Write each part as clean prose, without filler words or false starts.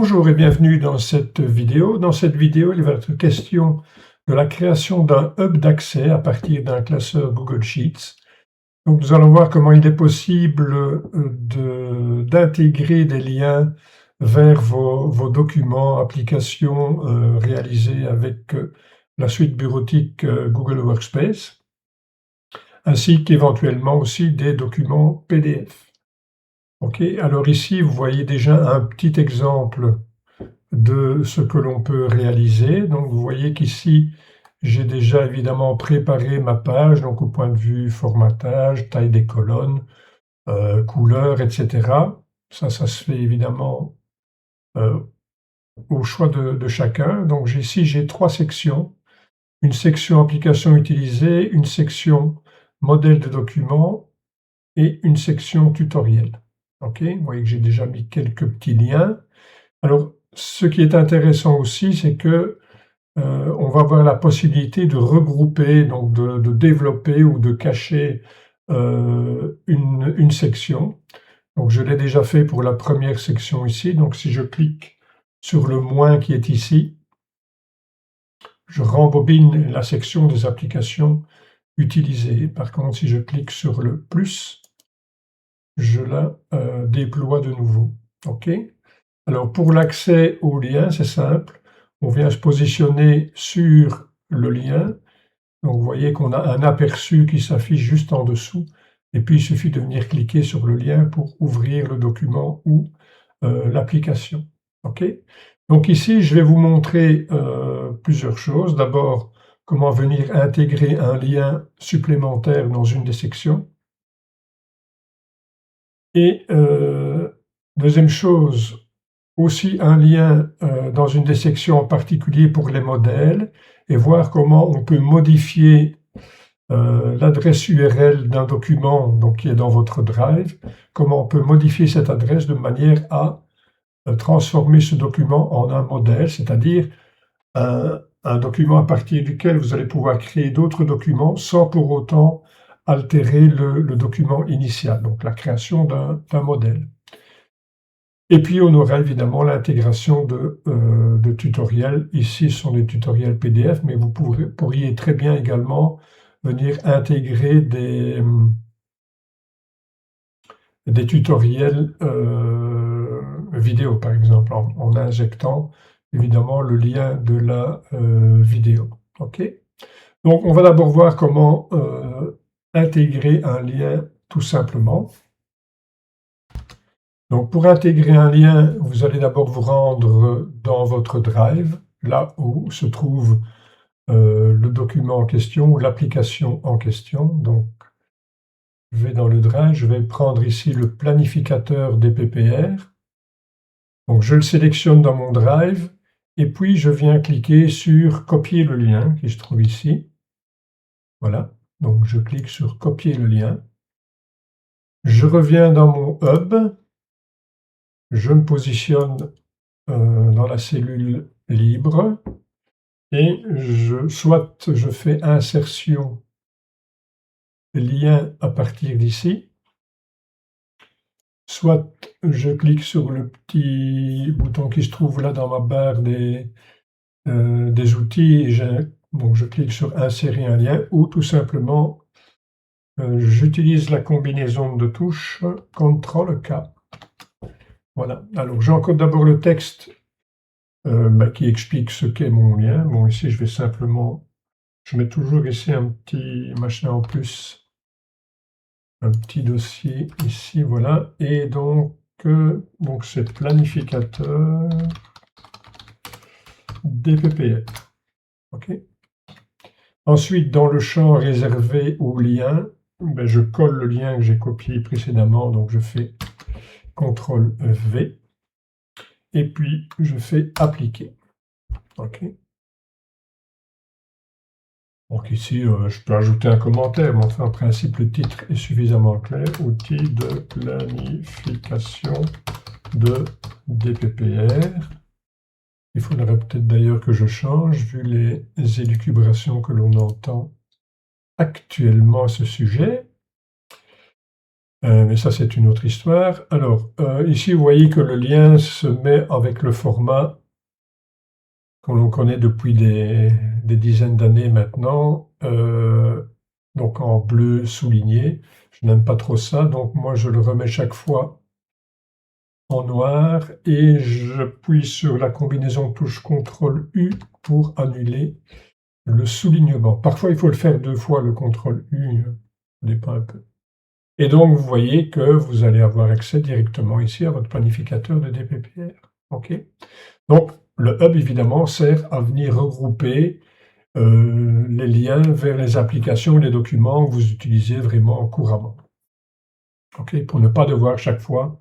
Bonjour et bienvenue dans cette vidéo. Dans cette vidéo, il va être question de la création d'un hub d'accès à partir d'un classeur Google Sheets. Donc nous allons voir comment il est possible d'intégrer des liens vers vos documents, applications réalisés avec la suite bureautique Google Workspace, ainsi qu'éventuellement aussi des documents PDF. Ok, alors ici, vous voyez déjà un petit exemple de ce que l'on peut réaliser. Donc vous voyez qu'ici, j'ai déjà évidemment préparé ma page, donc au point de vue formatage, taille des colonnes, couleur, etc. Ça se fait évidemment au choix de chacun. Donc ici, j'ai trois sections. Une section application utilisée, une section modèle de document et une section tutoriel. Ok, vous voyez que j'ai déjà mis quelques petits liens. Alors, ce qui est intéressant aussi, c'est que on va avoir la possibilité de regrouper, donc de développer ou de cacher une section. Donc, je l'ai déjà fait pour la première section ici. Donc, si je clique sur le moins qui est ici, je rembobine la section des applications utilisées. Par contre, si je clique sur le plus, je la déploie de nouveau. OK ? Alors pour l'accès au lien, c'est simple. On vient se positionner sur le lien. Donc vous voyez qu'on a un aperçu qui s'affiche juste en dessous. Et puis il suffit de venir cliquer sur le lien pour ouvrir le document ou l'application. OK ? Donc ici, je vais vous montrer plusieurs choses. D'abord, comment venir intégrer un lien supplémentaire dans une des sections. Et deuxième chose, aussi un lien dans une des sections en particulier pour les modèles et voir comment on peut modifier l'adresse URL d'un document donc, qui est dans votre Drive, comment on peut modifier cette adresse de manière à transformer ce document en un modèle, c'est-à-dire un document à partir duquel vous allez pouvoir créer d'autres documents sans pour autant altérer le document initial, donc la création d'un modèle. Et puis on aura évidemment l'intégration de tutoriels. Ici, ce sont des tutoriels PDF, mais vous pourriez très bien également venir intégrer des tutoriels vidéo, par exemple, en injectant évidemment le lien de la vidéo. OK ? Donc on va d'abord voir comment intégrer un lien tout simplement. Donc pour intégrer un lien, vous allez d'abord vous rendre dans votre Drive, là où se trouve le document en question ou l'application en question. Donc je vais dans le Drive, je vais prendre ici le planificateur des PPR. Donc je le sélectionne dans mon Drive et puis je viens cliquer sur copier le lien qui se trouve ici. Voilà, donc je clique sur copier le lien. Je reviens dans mon hub. Je me positionne dans la cellule libre et soit je fais insertion lien à partir d'ici, soit je clique sur le petit bouton qui se trouve là dans ma barre des outils et donc je clique sur insérer un lien ou tout simplement j'utilise la combinaison de touches CTRL-K. Voilà, alors j'encode d'abord le texte qui explique ce qu'est mon lien. Bon, ici je vais simplement, je mets toujours ici un petit machin en plus, un petit dossier ici, voilà, et donc c'est planificateur des PPR. OK. Ensuite, dans le champ réservé au lien, je colle le lien que j'ai copié précédemment, donc je fais CTRL-V, et puis je fais appliquer. OK. Donc ici, je peux ajouter un commentaire, mais enfin, en principe, le titre est suffisamment clair. Outils de planification de DPPR. Il faudrait peut-être d'ailleurs que je change, vu les élucubrations que l'on entend actuellement à ce sujet. Mais ça, c'est une autre histoire. Alors, ici, vous voyez que le lien se met avec le format que l'on connaît depuis des dizaines d'années maintenant, donc en bleu souligné. Je n'aime pas trop ça, donc moi, je le remets chaque fois en noir et j'appuie sur la combinaison touche CTRL-U pour annuler le soulignement. Parfois, il faut le faire 2 fois, le CTRL-U, ça dépend un peu. Et donc, vous voyez que vous allez avoir accès directement ici à votre planificateur de DPPR. OK? Donc, le hub, évidemment, sert à venir regrouper les liens vers les applications, les documents que vous utilisez vraiment couramment. OK? Pour ne pas devoir chaque fois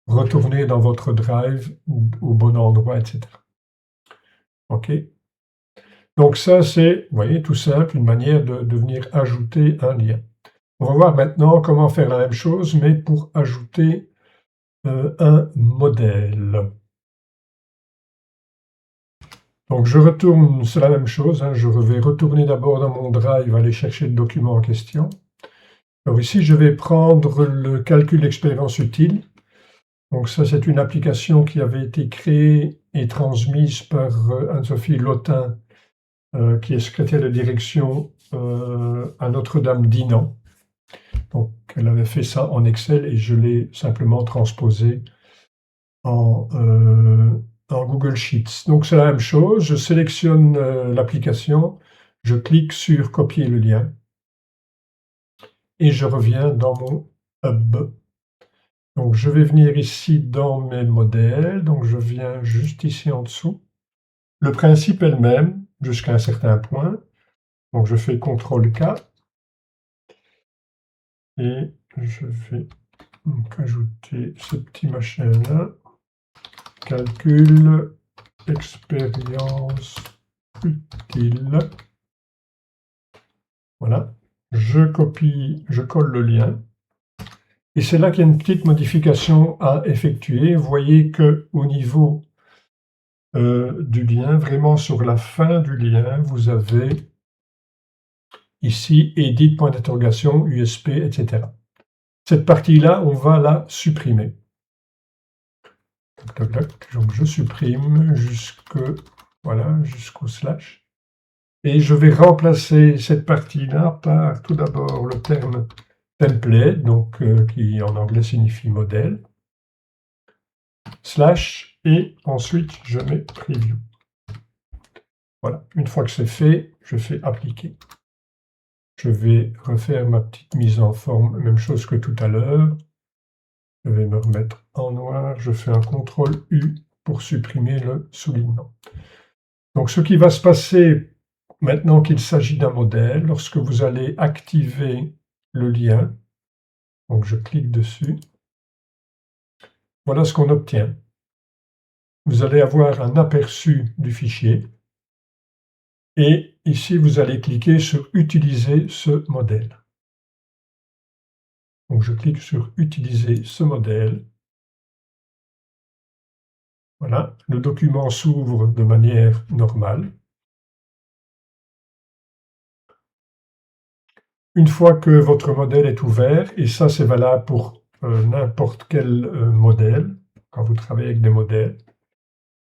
retourner dans votre drive au bon endroit, etc. OK? Donc ça, c'est, vous voyez, tout simple, une manière de venir ajouter un lien. On va voir maintenant comment faire la même chose, mais pour ajouter un modèle. Donc je retourne, c'est la même chose, hein, je vais retourner d'abord dans mon drive, aller chercher le document en question. Alors ici, je vais prendre le calcul d'expérience utile. Donc ça, c'est une application qui avait été créée et transmise par Anne-Sophie Lotin, qui est secrétaire de direction à Notre-Dame d'Inan. Donc elle avait fait ça en Excel et je l'ai simplement transposé en Google Sheets. Donc c'est la même chose, je sélectionne l'application, je clique sur copier le lien et je reviens dans mon hub. Donc je vais venir ici dans mes modèles, donc je viens juste ici en dessous. Le principe est le même jusqu'à un certain point. Donc je fais CTRL-K et je vais donc ajouter ce petit machin-là. Calcul, expérience utile. Voilà. Je copie, je colle le lien. Et c'est là qu'il y a une petite modification à effectuer. Vous voyez qu'au niveau du lien, vraiment sur la fin du lien, vous avez ici Edit, point d'interrogation, USP, etc. Cette partie-là, on va la supprimer. Donc je supprime jusqu'au slash. Et je vais remplacer cette partie-là par tout d'abord le terme template, donc qui en anglais signifie modèle, slash, et ensuite je mets preview. Voilà, une fois que c'est fait, je fais appliquer. Je vais refaire ma petite mise en forme, même chose que tout à l'heure. Je vais me remettre en noir, je fais un CTRL-U pour supprimer le soulignement. Donc ce qui va se passer maintenant qu'il s'agit d'un modèle, lorsque vous allez activer le lien, donc je clique dessus, voilà ce qu'on obtient. Vous allez avoir un aperçu du fichier et ici vous allez cliquer sur utiliser ce modèle. Donc je clique sur utiliser ce modèle. Voilà, le document s'ouvre de manière normale. Une fois que votre modèle est ouvert, et ça c'est valable pour n'importe quel modèle, quand vous travaillez avec des modèles,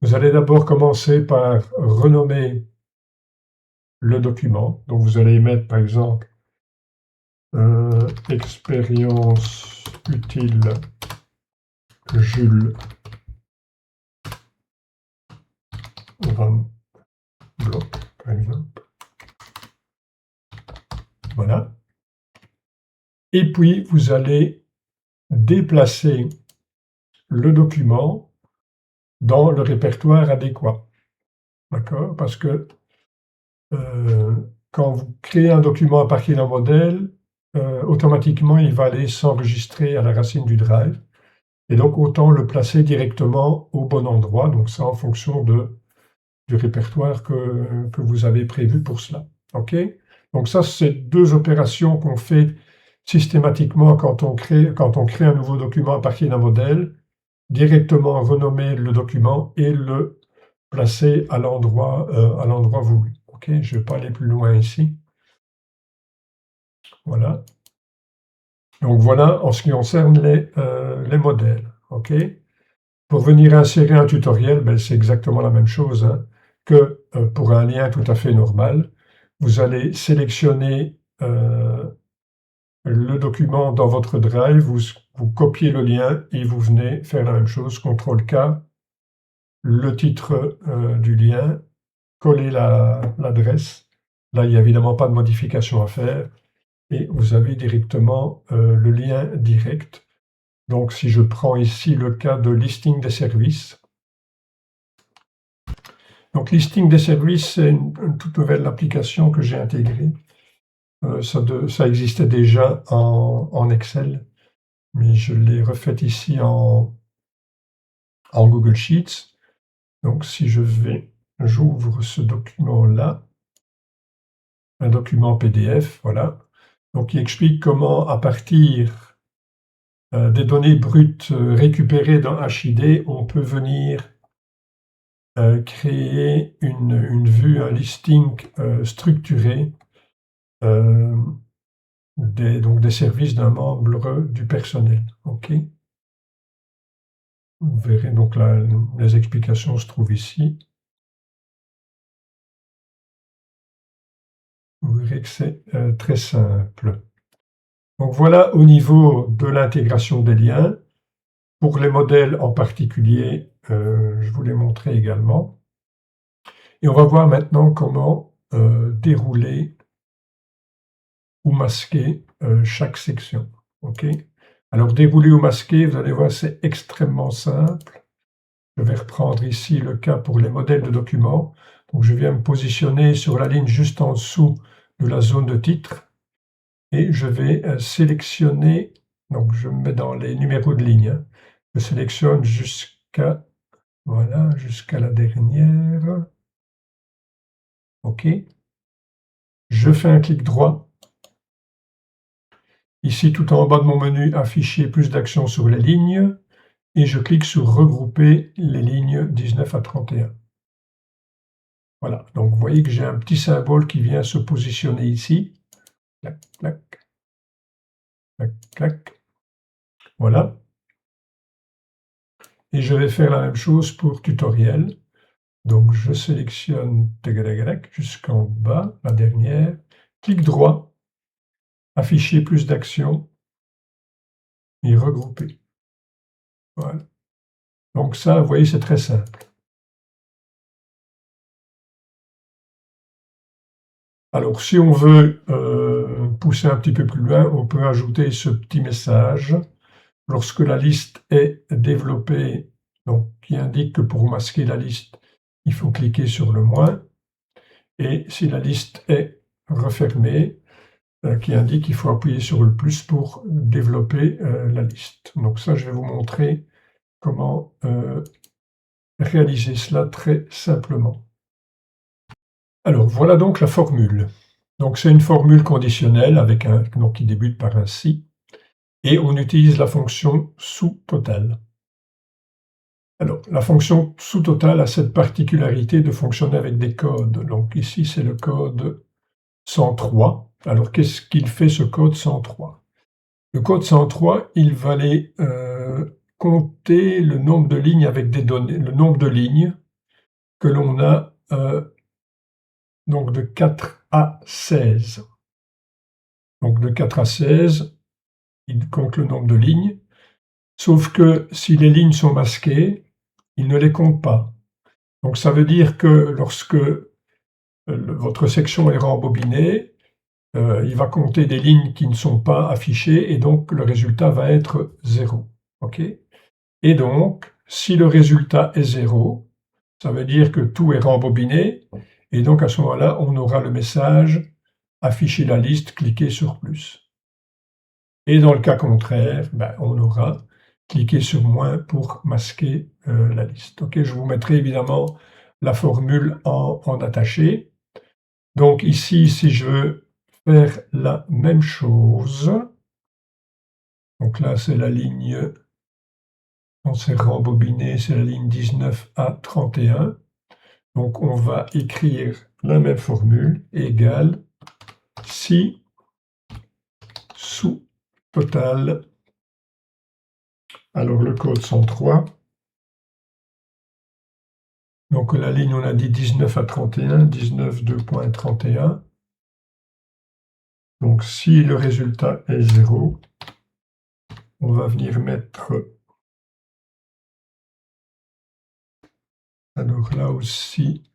vous allez d'abord commencer par renommer le document. Donc vous allez mettre par exemple expérience utile Jules Van Block, par exemple. Voilà. Et puis vous allez déplacer le document dans le répertoire adéquat. D'accord? Parce que quand vous créez un document à partir d'un modèle, automatiquement il va aller s'enregistrer à la racine du drive. Et donc autant le placer directement au bon endroit, donc ça en fonction du répertoire que vous avez prévu pour cela. OK? Donc ça, c'est 2 opérations qu'on fait systématiquement quand on crée un nouveau document à partir d'un modèle, directement renommer le document et le placer à l'endroit voulu. OK? Je ne vais pas aller plus loin ici. Voilà. Donc voilà en ce qui concerne les modèles. OK. Pour venir insérer un tutoriel, ben, c'est exactement la même chose hein, que pour un lien tout à fait normal. Vous allez sélectionner le document dans votre Drive, vous copiez le lien et vous venez faire la même chose, CTRL-K, le titre du lien, coller l'adresse. Là, il n'y a évidemment pas de modification à faire et vous avez directement le lien direct. Donc, si je prends ici le cas de listing des services, donc listing des services, c'est une toute nouvelle application que j'ai intégrée. Ça existait déjà en Excel, mais je l'ai refaite ici en Google Sheets. Donc, si j'ouvre ce document-là, un document PDF, voilà. Donc, il explique comment, à partir des données brutes récupérées dans HID, on peut venir créer une vue, un listing structuré des services d'un membre du personnel. OK. Vous verrez donc les explications se trouvent ici. Vous verrez que c'est très simple. Donc voilà au niveau de l'intégration des liens. Pour les modèles en particulier, je vous l'ai montré également. Et on va voir maintenant comment dérouler ou masquer chaque section. OK. Alors dérouler ou masquer, vous allez voir, c'est extrêmement simple. Je vais reprendre ici le cas pour les modèles de documents. Donc je viens me positionner sur la ligne juste en dessous de la zone de titre et je vais sélectionner, donc je me mets dans les numéros de ligne, hein. Je sélectionne jusqu'à la dernière. OK. Je fais un clic droit. Ici, tout en bas de mon menu, afficher plus d'actions sur les lignes. Et je clique sur regrouper les lignes 19 à 31. Voilà, donc vous voyez que j'ai un petit symbole qui vient se positionner ici. Clac, clac, clac, clac. Voilà. Et je vais faire la même chose pour tutoriel. Donc je sélectionne jusqu'en bas, la dernière. Clic droit, afficher plus d'actions et regrouper. Voilà. Donc ça, vous voyez, c'est très simple. Alors, si on veut pousser un petit peu plus loin, on peut ajouter ce petit message. Lorsque la liste est développée, donc qui indique que pour masquer la liste, il faut cliquer sur le moins. Et si la liste est refermée, qui indique qu'il faut appuyer sur le plus pour développer la liste. Donc ça, je vais vous montrer comment réaliser cela très simplement. Alors, voilà donc la formule. Donc, c'est une formule conditionnelle avec qui débute par un si, et on utilise la fonction sous-totale. Alors, la fonction sous-totale a cette particularité de fonctionner avec des codes. Donc ici, c'est le code 103. Alors, qu'est-ce qu'il fait ce code 103? Le code 103, il va aller compter le nombre de lignes avec des données, le nombre de lignes que l'on a donc de 4 à 16. Donc de 4 à 16, il compte le nombre de lignes, sauf que si les lignes sont masquées, il ne les compte pas. Donc ça veut dire que lorsque votre section est rembobinée, il va compter des lignes qui ne sont pas affichées et donc le résultat va être 0. Okay. Et donc, si le résultat est 0, ça veut dire que tout est rembobiné et donc à ce moment-là, on aura le message « Afficher la liste, cliquez sur plus ». Et dans le cas contraire, on aura cliqué sur moins pour masquer la liste. Okay, je vous mettrai évidemment la formule en attaché. Donc ici, si je veux faire la même chose, donc là c'est la ligne, on s'est rembobiné, c'est la ligne 19 à 31. Donc on va écrire la même formule, égale si sous total. Alors le code 103. Donc la ligne, on a dit 19 à 31, 19 2.31. Donc si le résultat est 0, on va venir mettre... Alors là aussi,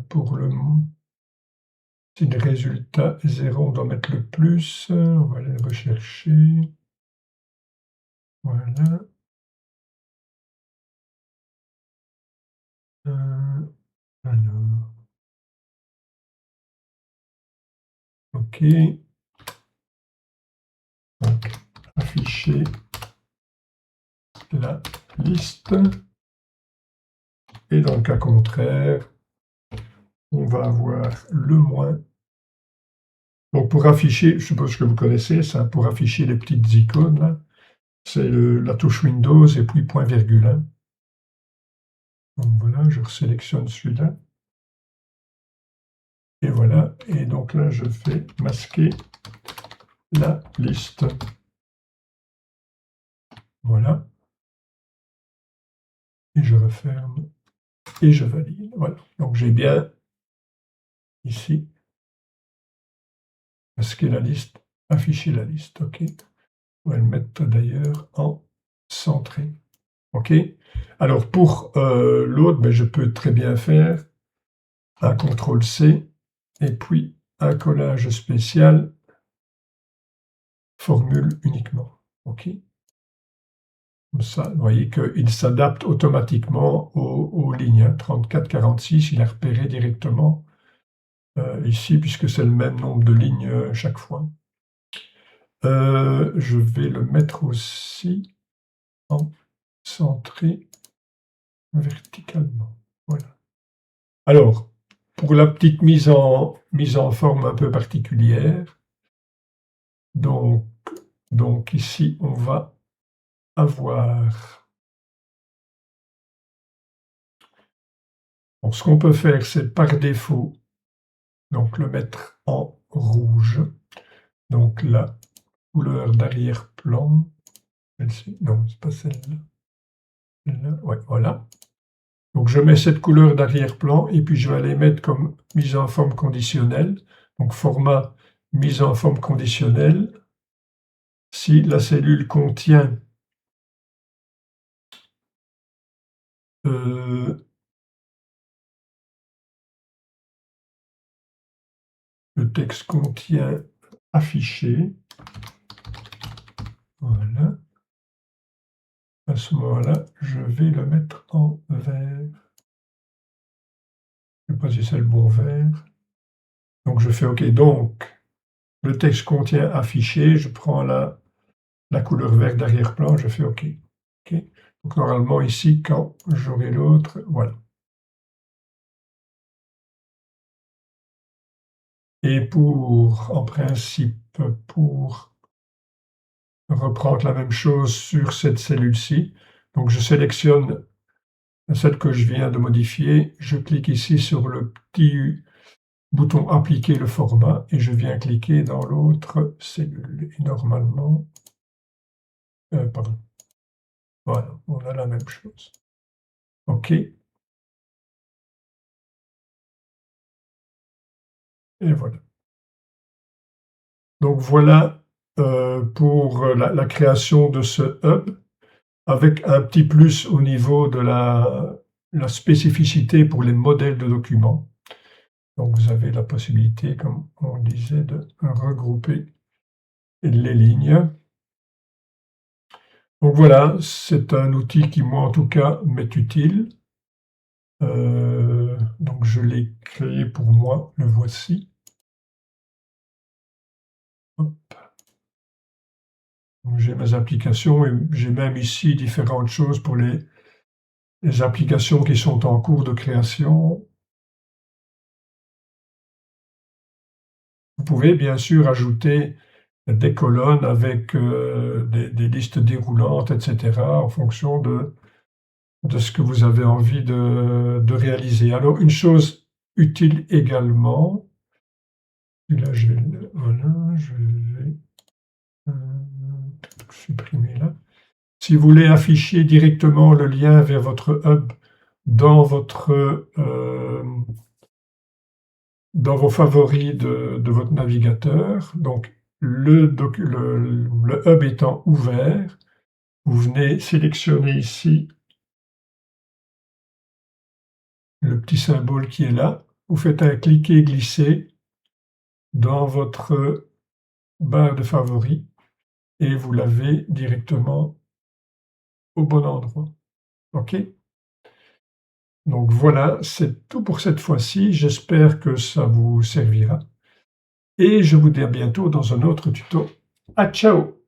pour le... Si le résultat est 0, on doit mettre le plus. On va aller le rechercher. Voilà. Alors... OK. Donc, afficher la liste. Et dans le cas contraire, on va avoir le moins. Donc pour afficher, je suppose que vous connaissez ça, pour afficher les petites icônes, là, c'est la touche Windows et puis point virgule. Hein. Donc voilà, je sélectionne celui-là. Et voilà, et donc là je fais masquer la liste. Voilà. Et je referme et je valide. Voilà, donc j'ai bien ici masquer la liste, afficher la liste. OK. On va le mettre d'ailleurs en centré. OK. Alors pour l'autre, ben, je peux très bien faire un CTRL-C et puis un collage spécial formule uniquement. OK. Comme ça, vous voyez qu'il s'adapte automatiquement aux lignes. 34, 46, il est repéré directement ici, puisque c'est le même nombre de lignes chaque fois. Je vais le mettre aussi en centré verticalement. Voilà. Alors, pour la petite mise en forme un peu particulière, donc ici, on va avoir... Bon, ce qu'on peut faire, c'est par défaut, donc le mettre en rouge. Donc la couleur d'arrière-plan, non, c'est pas celle-là. Celle-là, ouais, voilà. Donc je mets cette couleur d'arrière-plan et puis je vais aller mettre comme mise en forme conditionnelle. Donc format mise en forme conditionnelle. Si la cellule contient le texte contient affiché, voilà. À ce moment-là, je vais le mettre en vert. Je ne sais pas si c'est le bon vert. Donc je fais OK. Donc le texte contient affiché, je prends la couleur verte d'arrière-plan, je fais OK. OK. Donc normalement ici, quand j'aurai l'autre, voilà. Et en principe, pour reprendre la même chose sur cette cellule-ci, donc je sélectionne celle que je viens de modifier, je clique ici sur le petit bouton appliquer le format et je viens cliquer dans l'autre cellule. Et normalement, pardon, voilà, on a la même chose. OK. Et voilà. Donc voilà pour la création de ce hub, avec un petit plus au niveau de la spécificité pour les modèles de documents. Donc vous avez la possibilité, comme on disait, de regrouper les lignes. Donc voilà, c'est un outil qui, moi en tout cas, m'est utile. Donc je l'ai créé pour moi, le voici. J'ai mes applications et j'ai même ici différentes choses pour les applications qui sont en cours de création. Vous pouvez bien sûr ajouter des colonnes avec des listes déroulantes, etc., en fonction de ce que vous avez envie de réaliser. Alors, une chose utile également, et là, voilà, je vais supprimer là. Si vous voulez afficher directement le lien vers votre hub dans vos favoris de votre navigateur, donc le hub étant ouvert, vous venez sélectionner ici le petit symbole qui est là, vous faites un cliquer-glisser dans votre barre de favoris et vous l'avez directement au bon endroit. OK? Donc voilà, c'est tout pour cette fois-ci. J'espère que ça vous servira et je vous dis à bientôt dans un autre tuto. À ciao!